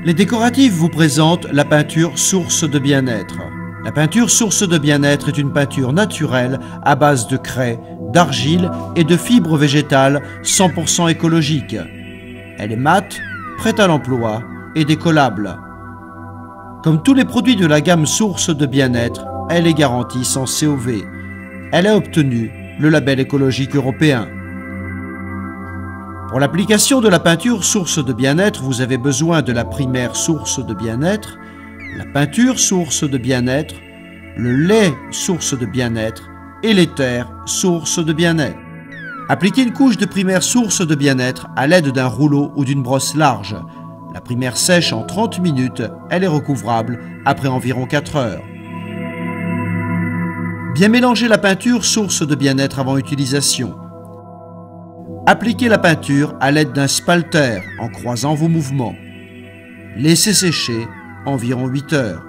Les décoratifs vous présentent la peinture source de bien-être. La peinture source de bien-être est une peinture naturelle à base de craie, d'argile et de fibres végétales 100% écologiques. Elle est mate, prête à l'emploi et décollable. Comme tous les produits de la gamme source de bien-être, elle est garantie sans COV. Elle a obtenu le label écologique européen. Pour l'application de la peinture source de bien-être, vous avez besoin de la primaire source de bien-être, la peinture source de bien-être, le lait source de bien-être et l'éther source de bien-être. Appliquez une couche de primaire source de bien-être à l'aide d'un rouleau ou d'une brosse large. La primaire sèche en 30 minutes, elle est recouvrable après environ 4 heures. Bien mélanger la peinture source de bien-être avant utilisation. Appliquez la peinture à l'aide d'un spalter en croisant vos mouvements. Laissez sécher environ 8 heures.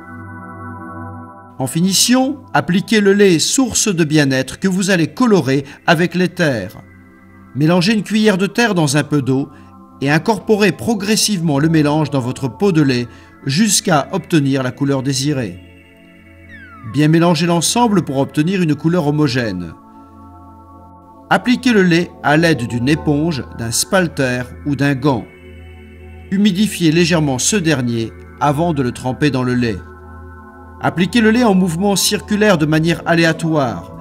En finition, appliquez le lait source de bien-être que vous allez colorer avec l'éther. Mélangez une cuillère de terre dans un peu d'eau et incorporez progressivement le mélange dans votre pot de lait jusqu'à obtenir la couleur désirée. Bien mélanger l'ensemble pour obtenir une couleur homogène. Appliquez le lait à l'aide d'une éponge, d'un spalter ou d'un gant. Humidifiez légèrement ce dernier avant de le tremper dans le lait. Appliquez le lait en mouvement circulaire de manière aléatoire.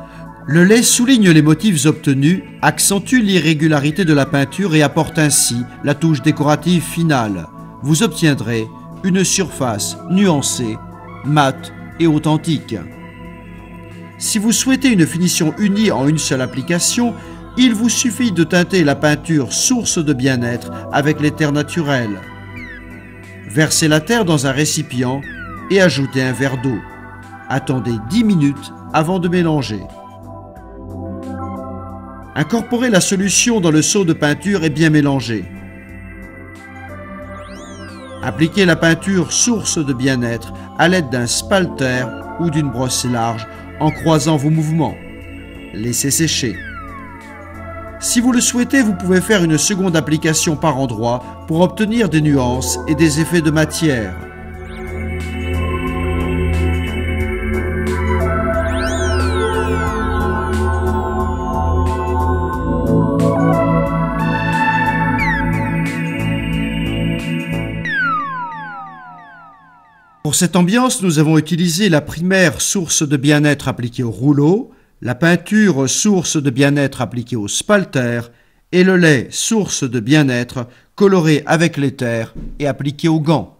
Le lait souligne les motifs obtenus, accentue l'irrégularité de la peinture et apporte ainsi la touche décorative finale. Vous obtiendrez une surface nuancée, mate et authentique. Si vous souhaitez une finition unie en une seule application, il vous suffit de teinter la peinture source de bien-être avec l'éther naturel. Versez la terre dans un récipient et ajoutez un verre d'eau. Attendez 10 minutes avant de mélanger. Incorporez la solution dans le seau de peinture et bien mélanger. Appliquez la peinture source de bien-être à l'aide d'un spalter ou d'une brosse large en croisant vos mouvements. Laissez sécher. Si vous le souhaitez, vous pouvez faire une seconde application par endroit pour obtenir des nuances et des effets de matière. Pour cette ambiance, nous avons utilisé la primaire source de bien-être appliquée au rouleau, la peinture source de bien-être appliquée au spalter et le lait source de bien-être coloré avec l'éther et appliqué au gant.